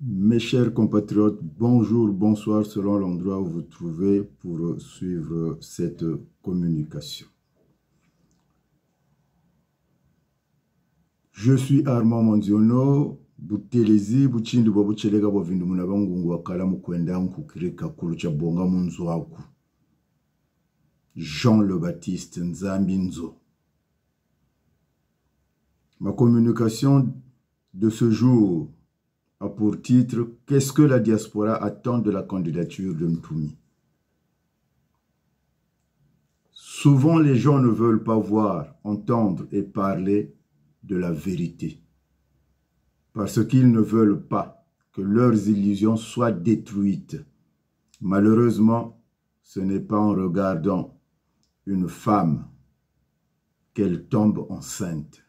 Mes chers compatriotes, bonjour, bonsoir selon l'endroit où vous vous trouvez pour suivre cette communication. Je suis Armand Mondiono, butelezi buchindi babuchelega bovindu munabangungu wakala mukwenda nkukirika kulucha bonga munzu waku. Jean le Baptiste Nzambi Nzo. Ma communication de ce jour a pour titre « Qu'est-ce que la diaspora attend de la candidature de Ntoumi ?» Souvent, les gens ne veulent pas voir, entendre et parler de la vérité parce qu'ils ne veulent pas que leurs illusions soient détruites. Malheureusement, ce n'est pas en regardant une femme qu'elle tombe enceinte.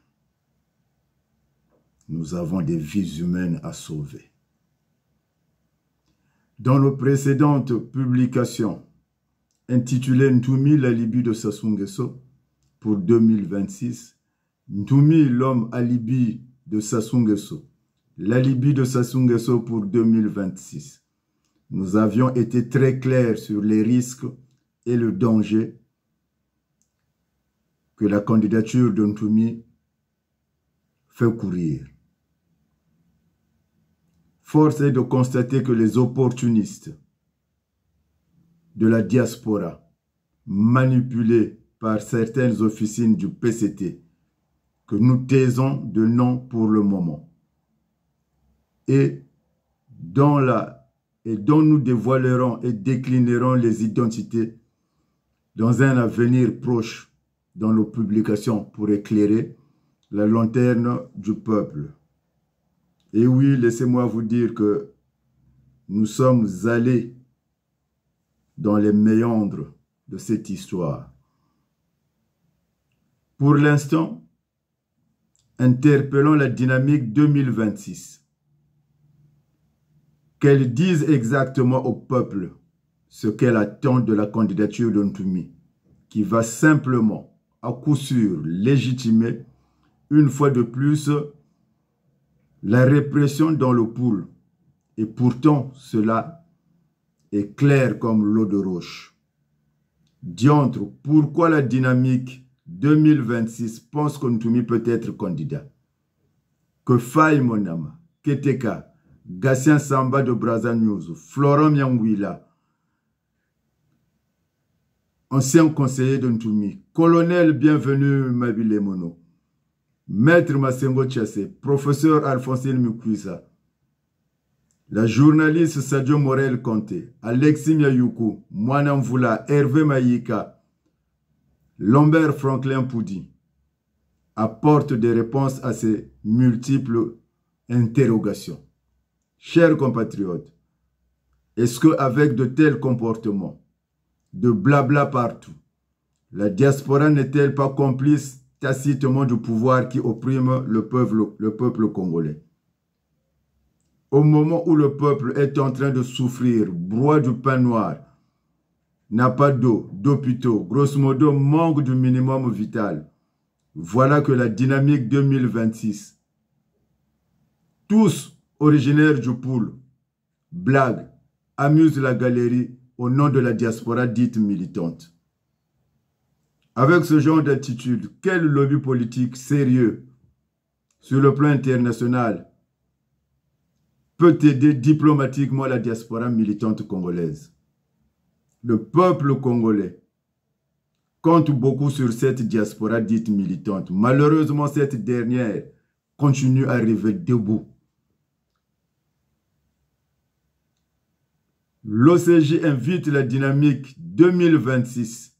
Nous avons des vies humaines à sauver. Dans nos précédentes publications, intitulées Ntoumi, la Libye de Sassou Nguesso pour 2026, Ntoumi, l'homme alibi de Sassou Nguesso, la Libye de Sassou Nguesso pour 2026, nous avions été très clairs sur les risques et le danger que la candidature de Ntoumi fait courir. Force est de constater que les opportunistes de la diaspora, manipulés par certaines officines du PCT, que nous taisons de nom pour le moment, et dont nous dévoilerons et déclinerons les identités dans un avenir proche dans nos publications pour éclairer la lanterne du peuple. Et oui, laissez-moi vous dire que nous sommes allés dans les méandres de cette histoire. Pour l'instant, interpellons la dynamique 2026. Qu'elle dise exactement au peuple ce qu'elle attend de la candidature de Ntoumi, qui va simplement, à coup sûr, légitimer une fois de plus la répression dans le pool. Et pourtant, cela est clair comme l'eau de roche. Diantre, pourquoi la dynamique 2026 pense que Ntoumi peut être candidat? Que Faye Monama, Keteka, Gatien Samba de Braza News, Florent Miangwila, ancien conseiller de Ntoumi, colonel bienvenu Mabile Mono, maître Masengo Tchassé, professeur Alphonsine Mukwisa, la journaliste Sadio Morel Conté, Alexis Miayuku, Mwana Mvula, Hervé Maïka, Lambert Franklin Poudi apportent des réponses à ces multiples interrogations. Chers compatriotes, est-ce qu'avec de tels comportements, de blabla partout, la diaspora n'est-elle pas complice tacitement du pouvoir qui opprime le peuple congolais? Au moment où le peuple est en train de souffrir, broie du pain noir, n'a pas d'eau, d'hôpitaux, grosso modo manque du minimum vital, voilà que la dynamique 2026, tous originaires du pool, blague, amuse la galerie au nom de la diaspora dite militante. Avec ce genre d'attitude, quel lobby politique sérieux sur le plan international peut aider diplomatiquement la diaspora militante congolaise? Le peuple congolais compte beaucoup sur cette diaspora dite militante. Malheureusement, cette dernière continue à arriver debout. L'OCJ invite la dynamique 2026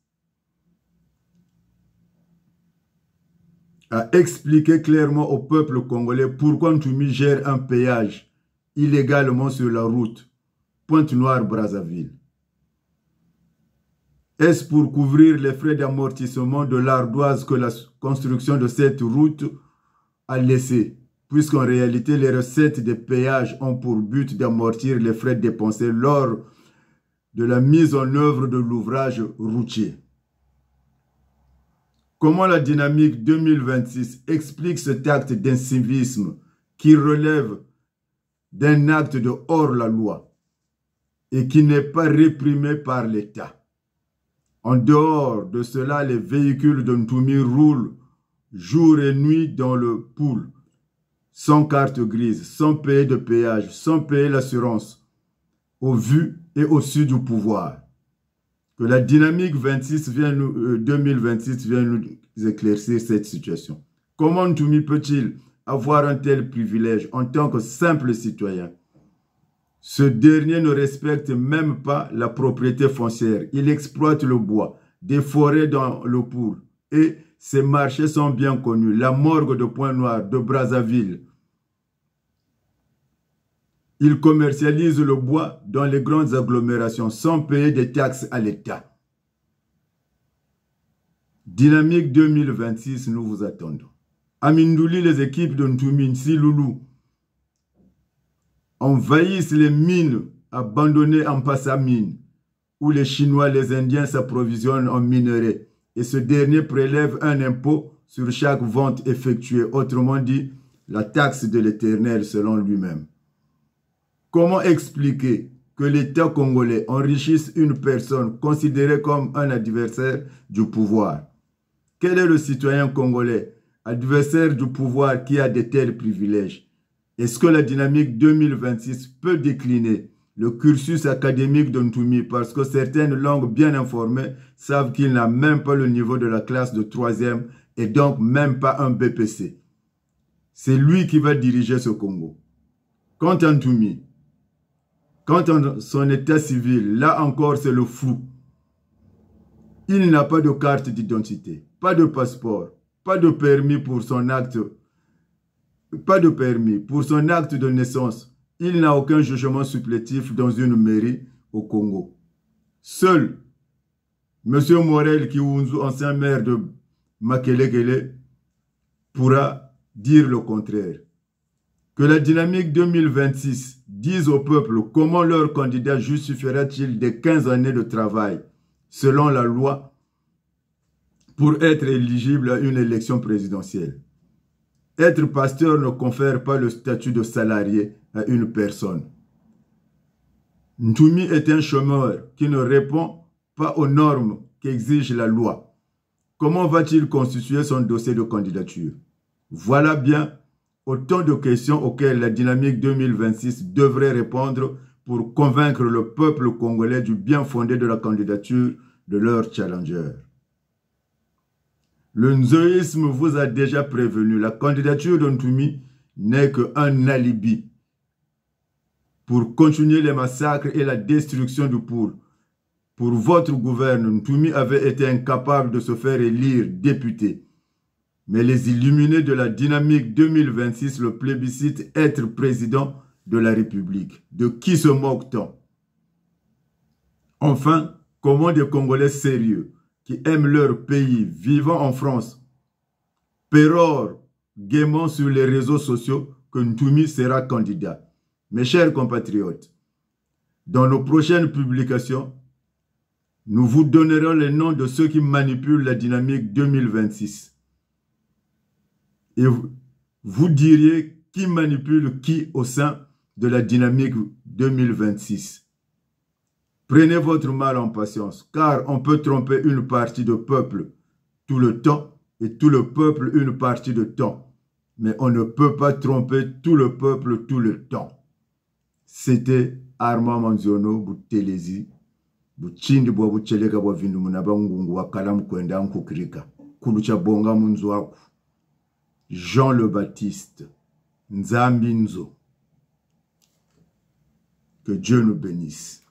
à expliquer clairement au peuple congolais pourquoi Ntoumi gère un péage illégalement sur la route Pointe-Noire-Brazzaville. Est-ce pour couvrir les frais d'amortissement de l'ardoise que la construction de cette route a laissé, puisqu'en réalité, les recettes des péages ont pour but d'amortir les frais dépensés lors de la mise en œuvre de l'ouvrage routier? Comment la dynamique 2026 explique cet acte d'incivisme qui relève d'un acte de hors-la-loi et qui n'est pas réprimé par l'État. En dehors de cela, les véhicules de Ntoumi roulent jour et nuit dans le pool, sans carte grise, sans payer de péage, sans payer l'assurance, au vu et au su du pouvoir. Que la dynamique 2026 vienne nous éclaircir cette situation. Comment Ntoumi peut-il avoir un tel privilège en tant que simple citoyen? Ce dernier ne respecte même pas la propriété foncière. Il exploite le bois, des forêts dans le pool. Et ses marchés sont bien connus. La morgue de Pointe-Noire, de Brazzaville. Il commercialise le bois dans les grandes agglomérations sans payer des taxes à l'État. Dynamique 2026, nous vous attendons. À Mindouli, les équipes de Ntoumi, Siloulou, envahissent les mines abandonnées en Passamine, où les Chinois, les Indiens s'approvisionnent en minerais, et ce dernier prélève un impôt sur chaque vente effectuée, autrement dit, la taxe de l'Éternel selon lui-même. Comment expliquer que l'État congolais enrichisse une personne considérée comme un adversaire du pouvoir? Quel est le citoyen congolais, adversaire du pouvoir, qui a de tels privilèges? Est-ce que la dynamique 2026 peut décliner le cursus académique de Ntoumi parce que certaines langues bien informées savent qu'il n'a même pas le niveau de la classe de 3e et donc même pas un BPC? C'est lui qui va diriger ce Congo. Quant à Ntoumi, quant à son état civil, là encore c'est le flou. Il n'a pas de carte d'identité, pas de passeport, pas de permis pour son acte. Pas de permis. Pour son acte de naissance, il n'a aucun jugement supplétif dans une mairie au Congo. Seul M. Morel Kiwunzu, ancien maire de Makelekele, pourra dire le contraire. Que la dynamique 2026 dise au peuple comment leur candidat justifiera-t-il des 15 années de travail selon la loi pour être éligible à une élection présidentielle. Être pasteur ne confère pas le statut de salarié à une personne. Ntoumi est un chômeur qui ne répond pas aux normes qu'exige la loi. Comment va-t-il constituer son dossier de candidature? Voilà bien autant de questions auxquelles la dynamique 2026 devrait répondre pour convaincre le peuple congolais du bien fondé de la candidature de leur challenger. Le nzoïsme vous a déjà prévenu. La candidature de Ntoumi n'est qu'un alibi pour continuer les massacres et la destruction du pool. Pour votre gouvernement, Ntoumi avait été incapable de se faire élire député. Mais les illuminés de la dynamique 2026 le plébiscitent être président de la République. De qui se moque-t-on? Enfin, comment des Congolais sérieux qui aiment leur pays, vivant en France, pérorent gaiement sur les réseaux sociaux que Ntoumi sera candidat. Mes chers compatriotes, dans nos prochaines publications, nous vous donnerons les noms de ceux qui manipulent la dynamique 2026. Et vous diriez qui manipule qui au sein de la dynamique 2026. Prenez votre mal en patience, car on peut tromper une partie de peuple tout le temps et tout le peuple une partie de temps. Mais on ne peut pas tromper tout le peuple tout le temps. C'était Armand Manziono, Boutelezi, Bouchindi Boucheleka Bovindu Munabangungu Wakalam Kwenda Nkukirika, Kulucha Bonga Munzwaku, Jean le Baptiste, Nzambinzo. Que Dieu nous bénisse.